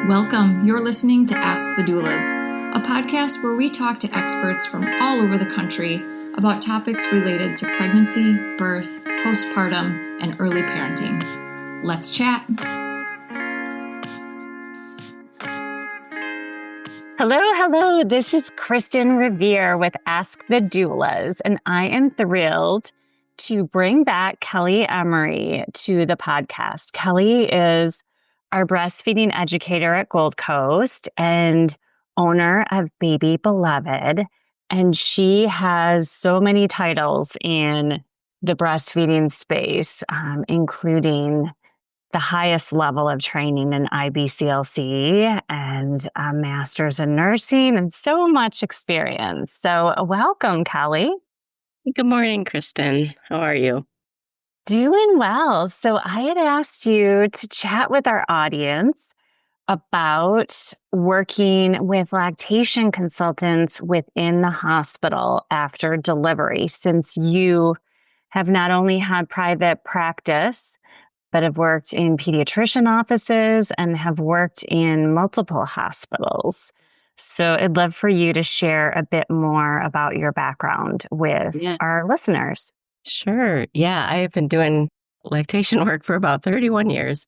Welcome. You're listening to Ask the Doulas, a podcast where we talk to experts from all over the country about topics related to pregnancy, birth, postpartum, and early parenting. Let's chat. Hello. This is Kristin Revere with Ask the Doulas, and I am thrilled to bring back Kelly Emery to the podcast. Kelly is our breastfeeding educator at Gold Coast and owner of Baby Beloved. And she has so many titles in the breastfeeding space, including the highest level of training in IBCLC and a master's in nursing and so much experience. So welcome, Kelly. Good morning, Kristin. How are you? Doing well. So I had asked you to chat with our audience about working with lactation consultants within the hospital after delivery, since you have not only had private practice, but have worked in pediatrician offices and have worked in multiple hospitals. So I'd love for you to share a bit more about your background with our listeners. Sure. Yeah, I have been doing lactation work for about 31 years.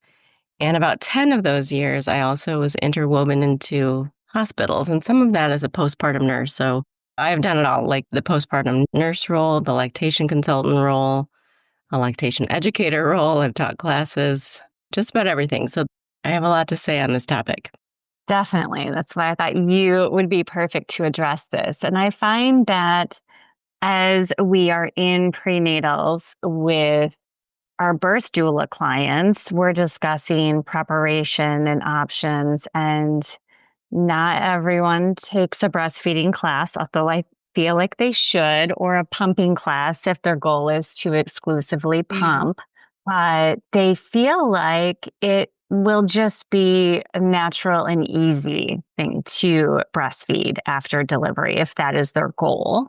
And about 10 of those years, I also was interwoven into hospitals, and some of that as a postpartum nurse. So I've done it all, like the postpartum nurse role, the lactation consultant role, a lactation educator role. I've taught classes, just about everything. So I have a lot to say on this topic. Definitely. That's why I thought you would be perfect to address this. And I find that as we are in prenatals with our birth doula clients, we're discussing preparation and options, and not everyone takes a breastfeeding class, although I feel like they should, or a pumping class if their goal is to exclusively pump. But they feel like it will just be a natural and easy thing to breastfeed after delivery if that is their goal.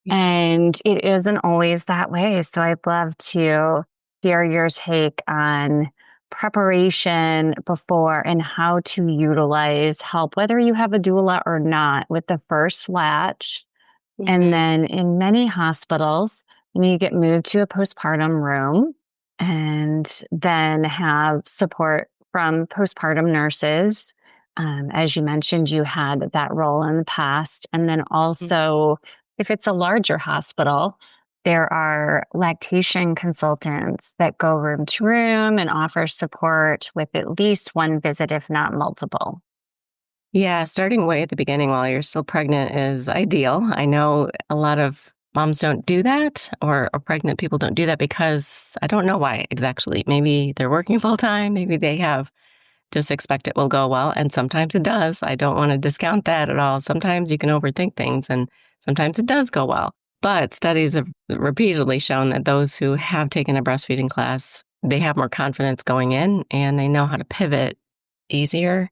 And it isn't always that way. So I'd love to hear your take on preparation before and how to utilize help, whether you have a doula or not, with the first latch. And then in many hospitals, you get moved to a postpartum room and then have support from postpartum nurses. As you mentioned, you had that role in the past. And then also, if it's a larger hospital, there are lactation consultants that go room to room and offer support with at least one visit, if not multiple. Yeah, starting way at the beginning while you're still pregnant is ideal. I know a lot of moms don't do that, or pregnant people don't do that because I don't know why exactly. Maybe they're working full time. Maybe they have just expect it will go well. And sometimes it does. I don't want to discount that at all. Sometimes you can overthink things and sometimes it does go well. But studies have repeatedly shown that those who have taken a breastfeeding class, they have more confidence going in and they know how to pivot easier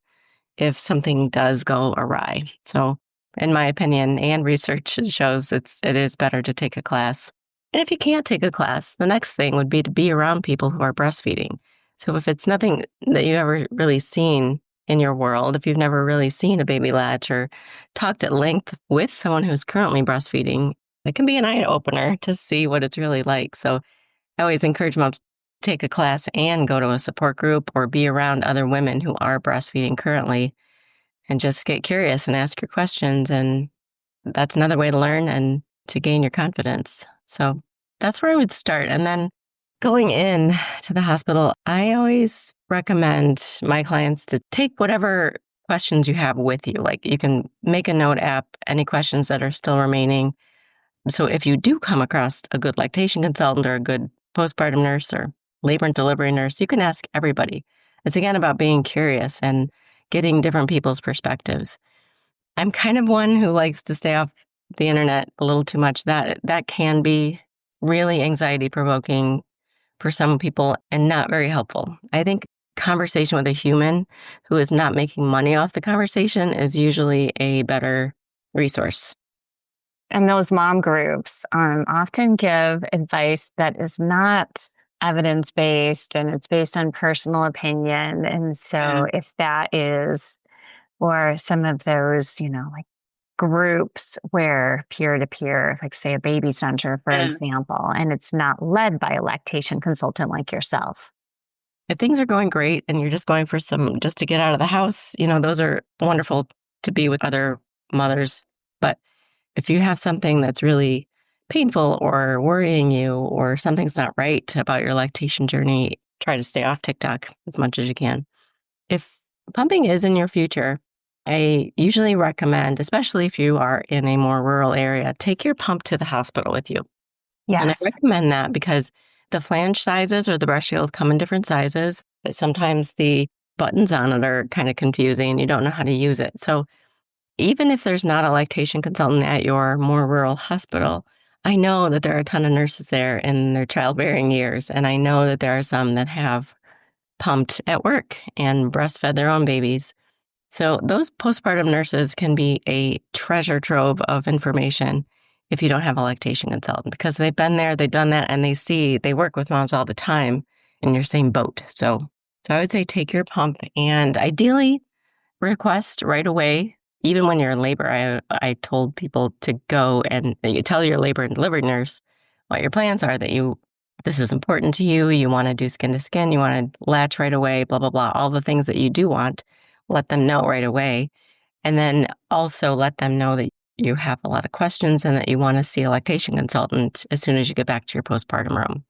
if something does go awry. So in my opinion, and research shows it is better to take a class. And if you can't take a class, the next thing would be to be around people who are breastfeeding. So if it's nothing that you've ever really seen in your world, if you've never really seen a baby latch or talked at length with someone who's currently breastfeeding, it can be an eye opener to see what it's really like. So I always encourage moms to take a class and go to a support group or be around other women who are breastfeeding currently and just get curious and ask your questions. And that's another way to learn and to gain your confidence. So that's where I would start. And then going in to the hospital, I always recommend my clients to take whatever questions you have with you. Like you can make a note app, any questions that are still remaining. So if you do come across a good lactation consultant or a good postpartum nurse or labor and delivery nurse, you can ask everybody. It's again about being curious and getting different people's perspectives. I'm kind of one who likes to stay off the internet a little too much. That can be really anxiety provoking for some people and not very helpful. I think conversation with a human who is not making money off the conversation is usually a better resource. And those mom groups often give advice that is not evidence-based and it's based on personal opinion. And so if that is, or some of those, like groups where peer-to-peer, like say a baby center, for example, and it's not led by a lactation consultant like yourself. If things are going great and you're just going for just to get out of the house, those are wonderful to be with other mothers. But if you have something that's really painful or worrying you or something's not right about your lactation journey, try to stay off TikTok as much as you can. If pumping is in your future, I usually recommend, especially if you are in a more rural area, take your pump to the hospital with you. Yes. And I recommend that because the flange sizes or the breast shield come in different sizes. But sometimes the buttons on it are kind of confusing and you don't know how to use it. So even if there's not a lactation consultant at your more rural hospital, I know that there are a ton of nurses there in their childbearing years. And I know that there are some that have pumped at work and breastfed their own babies. So those postpartum nurses can be a treasure trove of information if you don't have a lactation consultant, because they've been there, they've done that, and they work with moms all the time in your same boat. So I would say take your pump and ideally request right away. Even when you're in labor, I told people to go and you tell your labor and delivery nurse what your plans are, that this is important to you. You want to do skin to skin. You want to latch right away, blah, blah, blah. All the things that you do want, let them know right away. And then also let them know that you have a lot of questions and that you want to see a lactation consultant as soon as you get back to your postpartum room.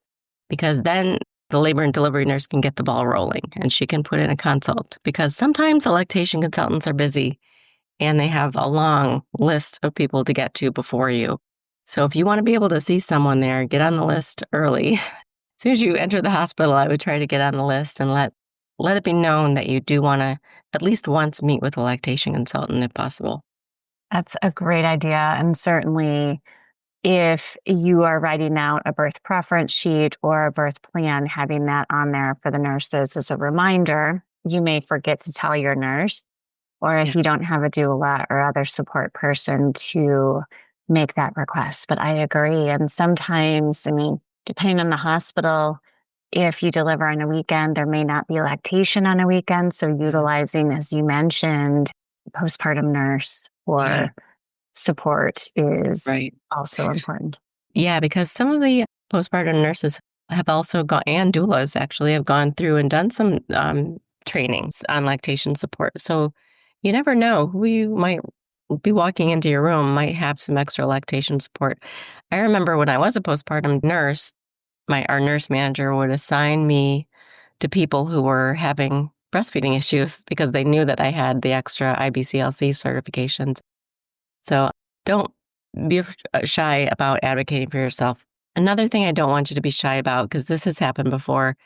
Because then the labor and delivery nurse can get the ball rolling and she can put in a consult. Because sometimes the lactation consultants are busy and they have a long list of people to get to before you. So if you want to be able to see someone there, get on the list early. As soon as you enter the hospital, I would try to get on the list and let it be known that you do want to at least once meet with a lactation consultant if possible. That's a great idea. And certainly if you are writing out a birth preference sheet or a birth plan, having that on there for the nurses as a reminder, you may forget to tell your nurse, or if you don't have a doula or other support person to make that request. But I agree. And sometimes, depending on the hospital, if you deliver on a weekend, there may not be lactation on a weekend. So utilizing, as you mentioned, postpartum nurse or support is also important. Yeah, because some of the postpartum nurses have also gone, and doulas actually have gone through and done some trainings on lactation support. So you never know who you might be walking into your room might have some extra lactation support. I remember when I was a postpartum nurse, our nurse manager would assign me to people who were having breastfeeding issues because they knew that I had the extra IBCLC certifications. So don't be shy about advocating for yourself. Another thing I don't want you to be shy about, because this has happened before,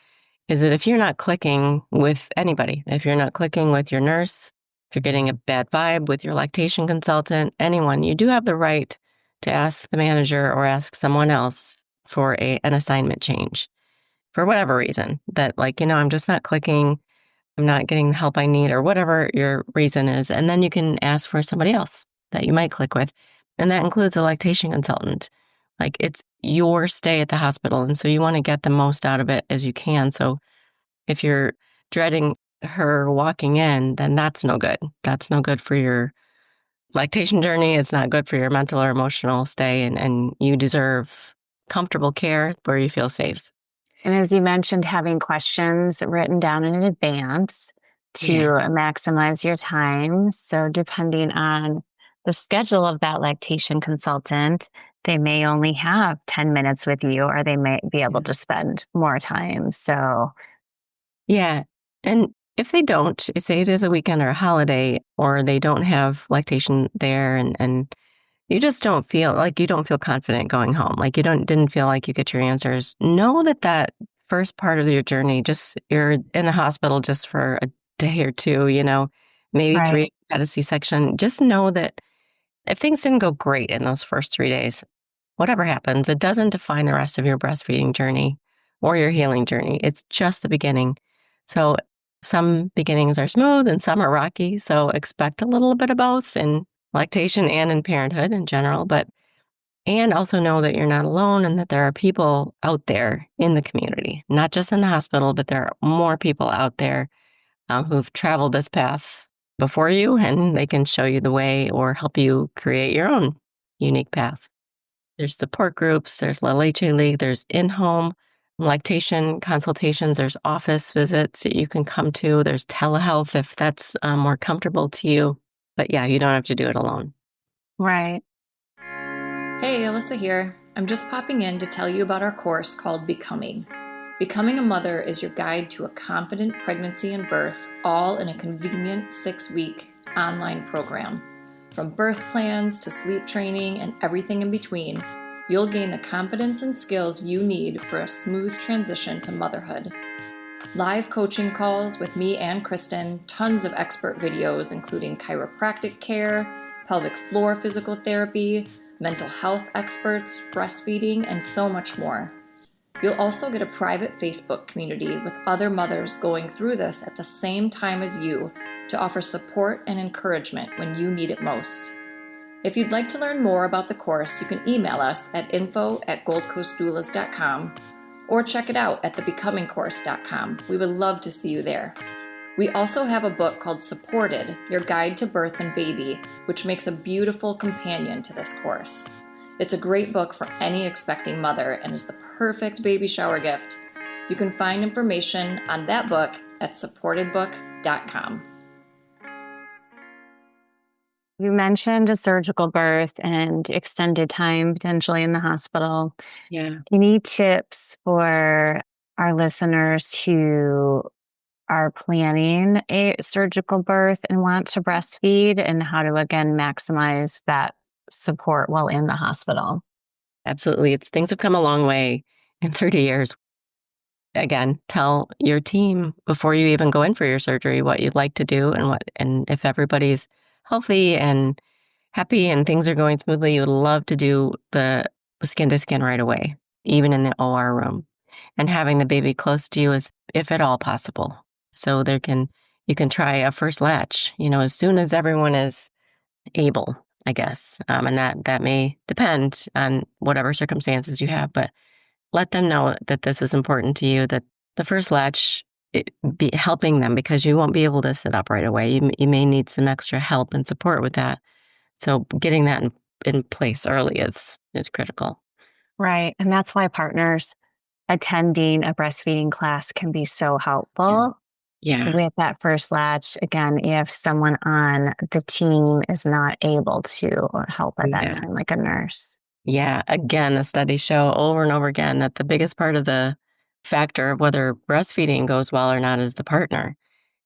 is that if you're not clicking with anybody, if you're not clicking with your nurse, if you're getting a bad vibe with your lactation consultant, anyone, you do have the right to ask the manager or ask someone else for an assignment change for whatever reason. That I'm just not clicking, I'm not getting the help I need, or whatever your reason is. And then you can ask for somebody else that you might click with. And that includes a lactation consultant. It's your stay at the hospital. And so you want to get the most out of it as you can. So if you're dreading her walking in, then that's no good. That's no good for your lactation journey. It's not good for your mental or emotional stay. And you deserve comfortable care where you feel safe. And as you mentioned, having questions written down in advance to maximize your time. So depending on the schedule of that lactation consultant, they may only have 10 minutes with you, or they may be able to spend more time. So, yeah. And if they don't, say it is a weekend or a holiday, or they don't have lactation there and you just don't feel confident going home, didn't feel like you get your answers, know that first part of your journey, you're in the hospital just for a day or two, maybe 3 at a C-section. Just know that if things didn't go great in those first 3 days, whatever happens, it doesn't define the rest of your breastfeeding journey or your healing journey. It's just the beginning. So some beginnings are smooth and some are rocky. So expect a little bit of both in lactation and in parenthood in general. But And also know that you're not alone and that there are people out there in the community, not just in the hospital, but there are more people out there who've traveled this path before you, and they can show you the way or help you create your own unique path. There's support groups, there's La Leche League, there's in-home lactation consultations, there's office visits that you can come to, there's telehealth if that's more comfortable to you. But yeah, you don't have to do it alone. Right. Hey, Alyssa here. I'm just popping in to tell you about our course called Becoming. Becoming a Mother is your guide to a confident pregnancy and birth, all in a convenient 6-week online program. From birth plans to sleep training and everything in between, you'll gain the confidence and skills you need for a smooth transition to motherhood. Live coaching calls with me and Kristin, tons of expert videos including chiropractic care, pelvic floor physical therapy, mental health experts, breastfeeding, and so much more. You'll also get a private Facebook community with other mothers going through this at the same time as you to offer support and encouragement when you need it most. If you'd like to learn more about the course, you can email us at info@goldcoastdoulas.com or check it out at thebecomingcourse.com. We would love to see you there. We also have a book called Supported, Your Guide to Birth and Baby, which makes a beautiful companion to this course. It's a great book for any expecting mother and is the perfect baby shower gift. You can find information on that book at supportedbook.com. You mentioned a surgical birth and extended time potentially in the hospital. Yeah. Any tips for our listeners who are planning a surgical birth and want to breastfeed, and how to, again, maximize that support while in the hospital? Absolutely. Things have come a long way in 30 years. Again, tell your team before you even go in for your surgery what you'd like to do and if everybody's healthy and happy and things are going smoothly, you would love to do the skin to skin right away, even in the OR room. And having the baby close to you is, if at all possible. So you can try a first latch, as soon as everyone is able, I guess. And that may depend on whatever circumstances you have, but let them know that this is important to you, that the first latch be helping them, because you won't be able to sit up right away. You may need some extra help and support with that. So getting that in place early is critical. Right. And that's why partners attending a breastfeeding class can be so helpful. Yeah. With that first latch, again, if someone on the team is not able to help at that time, like a nurse. Yeah. Again, the studies show over and over again that the biggest part of the factor of whether breastfeeding goes well or not is the partner.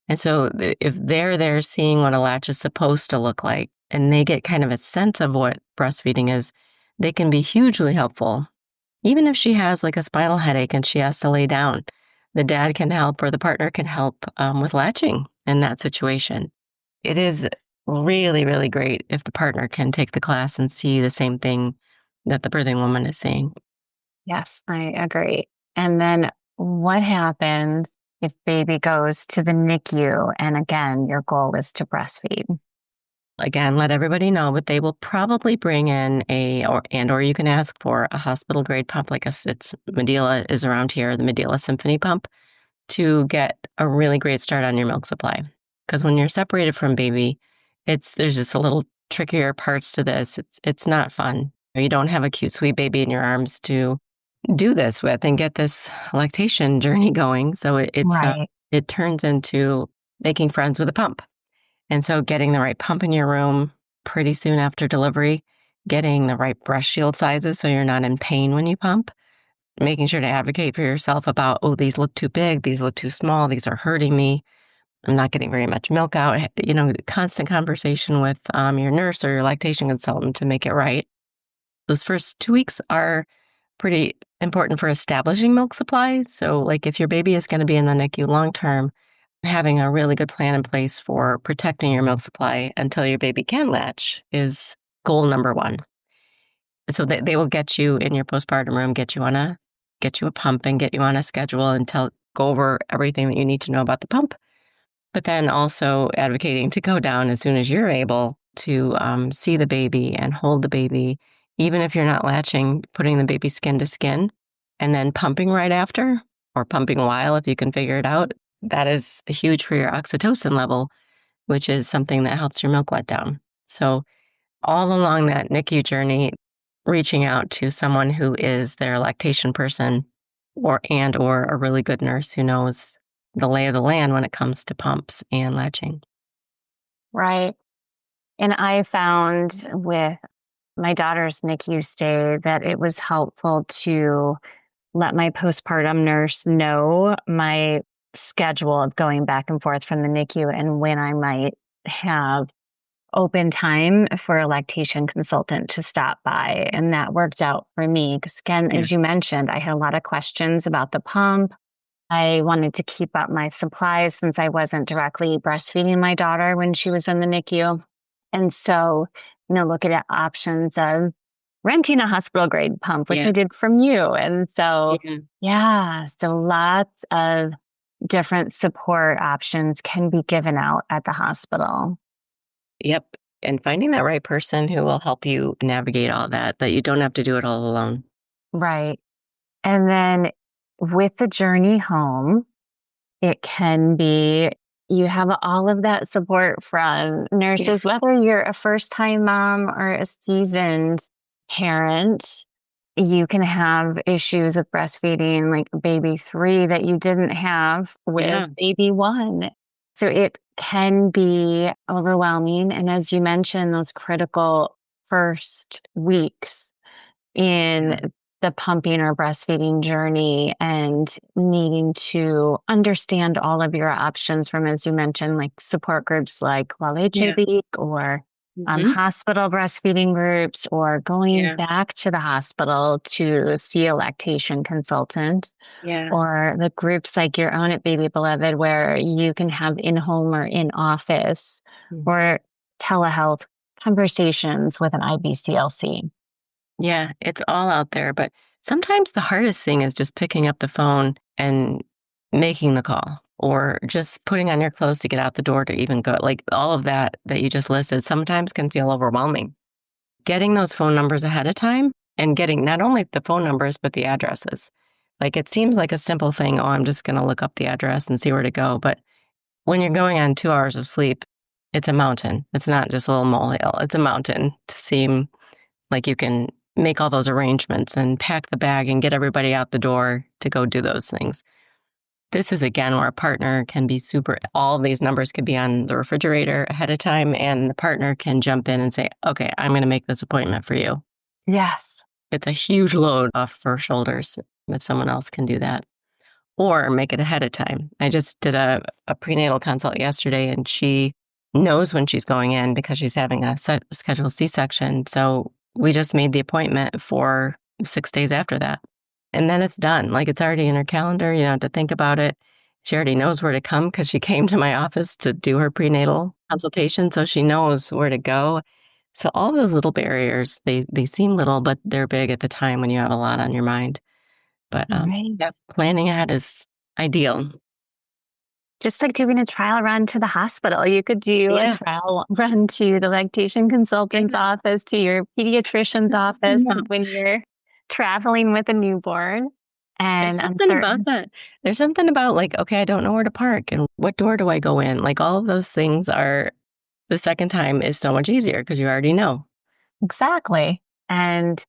And so if they're there seeing what a latch is supposed to look like, and they get kind of a sense of what breastfeeding is, they can be hugely helpful. Even if she has like a spinal headache and she has to lay down, the dad can help or the partner can help with latching in that situation. It is really, really great if the partner can take the class and see the same thing that the birthing woman is seeing. Yes, I agree. And then what happens if baby goes to the NICU and, again, your goal is to breastfeed? Again, let everybody know, but they will probably bring in or you can ask for a hospital grade pump, like it's Medela is around here, the Medela Symphony pump, to get a really great start on your milk supply. Because when you're separated from baby, there's just a little trickier parts to this. It's not fun. You don't have a cute, sweet baby in your arms to do this with and get this lactation journey going. So it turns into making friends with a pump. And so getting the right pump in your room pretty soon after delivery, getting the right breast shield sizes so you're not in pain when you pump, making sure to advocate for yourself about, these look too big, these look too small, these are hurting me, I'm not getting very much milk out, constant conversation with your nurse or your lactation consultant to make it right. Those first 2 weeks are pretty important for establishing milk supply. So like if your baby is going to be in the NICU long term, having a really good plan in place for protecting your milk supply until your baby can latch is goal number one. So they will get you in your postpartum room, get you a pump and get you on a schedule and go over everything that you need to know about the pump. But then also advocating to go down as soon as you're able to see the baby and hold the baby even if you're not latching, putting the baby skin to skin and then pumping right after or pumping while if you can figure it out, that is huge for your oxytocin level, which is something that helps your milk let down. So all along that NICU journey, reaching out to someone who is their lactation person or a really good nurse who knows the lay of the land when it comes to pumps and latching. Right. And I found with my daughter's NICU stay that it was helpful to let my postpartum nurse know my schedule of going back and forth from the NICU and when I might have open time for a lactation consultant to stop by. And that worked out for me because, again, as you mentioned, I had a lot of questions about the pump. I wanted to keep up my supplies since I wasn't directly breastfeeding my daughter when she was in the NICU. And so, looking at options of renting a hospital grade pump, which I did from you. And so, so lots of different support options can be given out at the hospital. Yep. And finding that right person who will help you navigate all that you don't have to do it all alone. Right. And then with the journey home, it can be, you have all of that support from nurses, whether you're a first-time mom or a seasoned parent. You can have issues with breastfeeding like baby 3 that you didn't have with baby 1. So it can be overwhelming. And as you mentioned, those critical first weeks in the pumping or breastfeeding journey and needing to understand all of your options from, as you mentioned, like support groups like La Leche League or hospital breastfeeding groups or going back to the hospital to see a lactation consultant or the groups like your own at Baby Beloved where you can have in-home or in-office or telehealth conversations with an IBCLC. Yeah, it's all out there. But sometimes the hardest thing is just picking up the phone and making the call or just putting on your clothes to get out the door to even go. Like all of that you just listed sometimes can feel overwhelming. Getting those phone numbers ahead of time and getting not only the phone numbers, but the addresses. Like it seems like a simple thing. Oh, I'm just going to look up the address and see where to go. But when you're going on 2 hours of sleep, it's a mountain. It's not just a little molehill. It's a mountain to seem like you can make all those arrangements and pack the bag and get everybody out the door to go do those things. This is, again, where a partner can be all these numbers could be on the refrigerator ahead of time, and the partner can jump in and say, okay, I'm going to make this appointment for you. Yes. It's a huge load off of her shoulders if someone else can do that. Or make it ahead of time. I just did a prenatal consult yesterday, and she knows when she's going in because she's having a scheduled C-section. So we just made the appointment for 6 days after that. And then it's done. Like it's already in her calendar. You don't have to think about it. She already knows where to come because she came to my office to do her prenatal consultation. So she knows where to go. So all those little barriers, they seem little, but they're big at the time when you have a lot on your mind. But planning ahead is ideal. Just like doing a trial run to the hospital. You could do a trial run to the lactation consultant's office, to your pediatrician's office when you're traveling with a newborn. And there's something about that. There's something about like, okay, I don't know where to park and what door do I go in? Like all of those things are, the second time is so much easier because you already know. Exactly. And,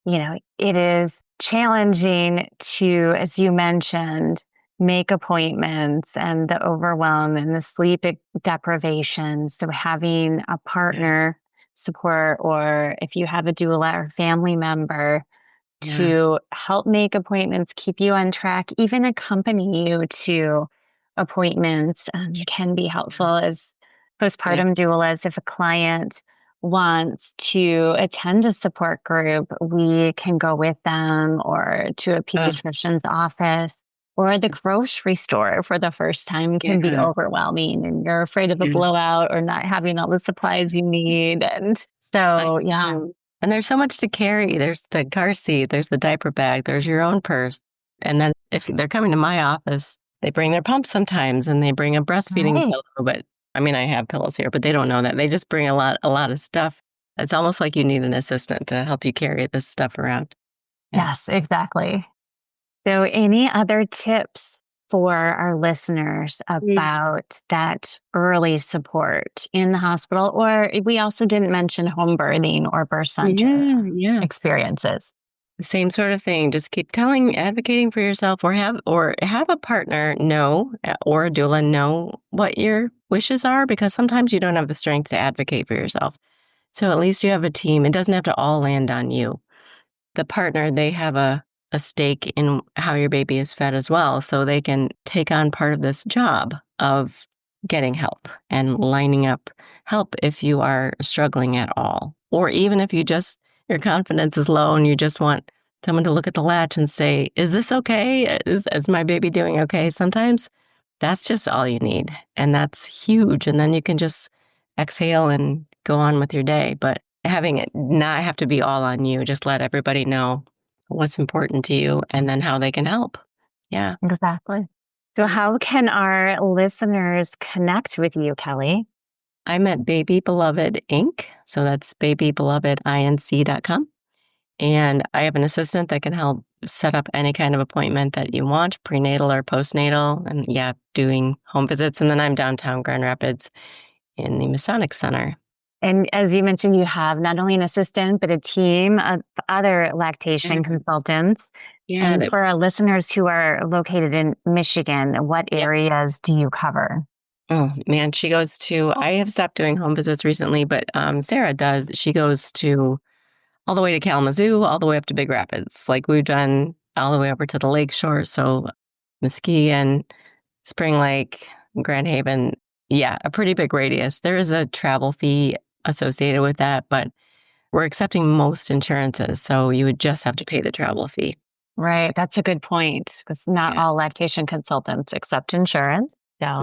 it is challenging to, as you mentioned, make appointments and the overwhelm and the sleep deprivation. So having a partner support, or if you have a doula or family member to help make appointments, keep you on track, even accompany you to appointments can be helpful as postpartum doulas. If a client wants to attend a support group, we can go with them or to a pediatrician's office. Or the grocery store for the first time can be overwhelming and you're afraid of a blowout or not having all the supplies you need. And so, And there's so much to carry. There's the car seat, there's the diaper bag, there's your own purse. And then if they're coming to my office, they bring their pump sometimes and they bring a breastfeeding pillow. But I mean, I have pillows here, but they don't know that. They just bring a lot of stuff. It's almost like you need an assistant to help you carry this stuff around. Yeah. Yes, exactly. So any other tips for our listeners about that early support in the hospital? Or we also didn't mention home birthing or birth center experiences. Same sort of thing. Just keep advocating for yourself, or have a partner know, or a doula know what your wishes are, because sometimes you don't have the strength to advocate for yourself. So at least you have a team. It doesn't have to all land on you. The partner, they have a stake in how your baby is fed as well. So they can take on part of this job of getting help and lining up help if you are struggling at all. Or even if your confidence is low and you just want someone to look at the latch and say, is this okay? Is my baby doing okay? Sometimes that's just all you need. And that's huge. And then you can just exhale and go on with your day. But having it not have to be all on you, just let everybody know what's important to you and then how they can help. Yeah. Exactly. So how can our listeners connect with you, Kelly? I'm at Baby Beloved Inc. So that's babybelovedinc.com. And I have an assistant that can help set up any kind of appointment that you want, prenatal or postnatal, and doing home visits. And then I'm downtown Grand Rapids in the Masonic Center. And as you mentioned, you have not only an assistant, but a team of other lactation consultants. Yeah. And for our listeners who are located in Michigan, what areas do you cover? Oh, man, I have stopped doing home visits recently, but Sarah does. She goes to all the way to Kalamazoo, all the way up to Big Rapids. Like we've done all the way over to the lake shore. So Muskegon, Spring Lake, Grand Haven. Yeah, a pretty big radius. There is a travel fee associated with that, but we're accepting most insurances. So you would just have to pay the travel fee. Right. That's a good point, because not all lactation consultants accept insurance. So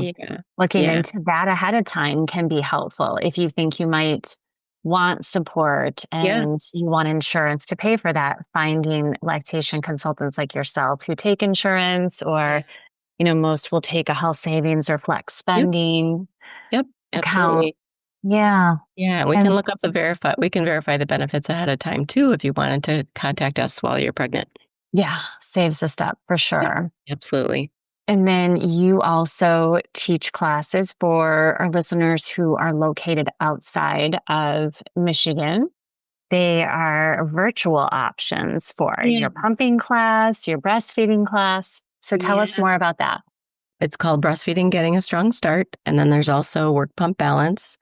looking into that ahead of time can be helpful if you think you might want support and you want insurance to pay for that. Finding lactation consultants like yourself who take insurance, or, most will take a health savings or flex spending account. Absolutely. Yeah. Yeah, we can look up we can verify the benefits ahead of time too if you wanted to contact us while you're pregnant. Yeah, saves a step for sure. Yeah, absolutely. And then you also teach classes for our listeners who are located outside of Michigan. They are virtual options for your pumping class, your breastfeeding class. So tell us more about that. It's called Breastfeeding, Getting a Strong Start. And then there's also Work Pump Balance.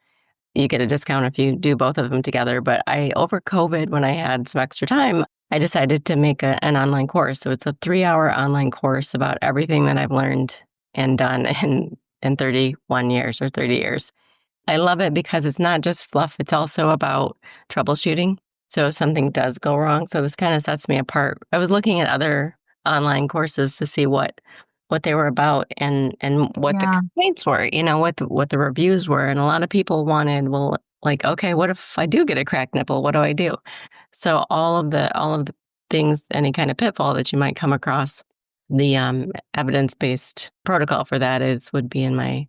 You get a discount if you do both of them together. But over COVID, when I had some extra time, I decided to make an online course. So it's a 3-hour online course about everything that I've learned and done in 31 years or 30 years. I love it because it's not just fluff. It's also about troubleshooting. So if something does go wrong, so this kind of sets me apart. I was looking at other online courses to see what they were about and what the complaints were, what the reviews were. And a lot of people wanted, okay, what if I do get a cracked nipple? What do I do? So all of the things, any kind of pitfall that you might come across, the evidence-based protocol for that would be in my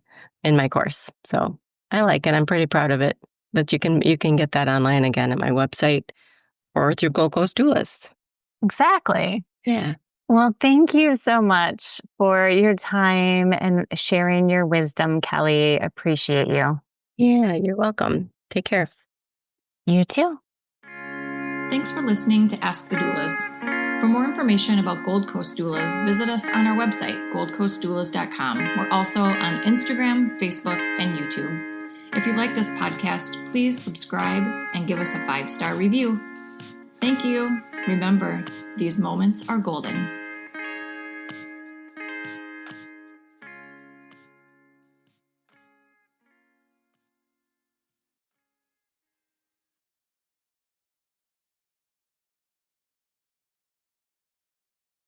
course. So I like it. I'm pretty proud of it. But you can get that online again at my website or through Gold Coast Doulas. Exactly. Yeah. Well, thank you so much for your time and sharing your wisdom, Kelly. Appreciate you. Yeah, you're welcome. Take care. You too. Thanks for listening to Ask the Doulas. For more information about Gold Coast Doulas, visit us on our website, goldcoastdoulas.com. We're also on Instagram, Facebook, and YouTube. If you like this podcast, please subscribe and give us a 5-star review. Thank you. Remember, these moments are golden.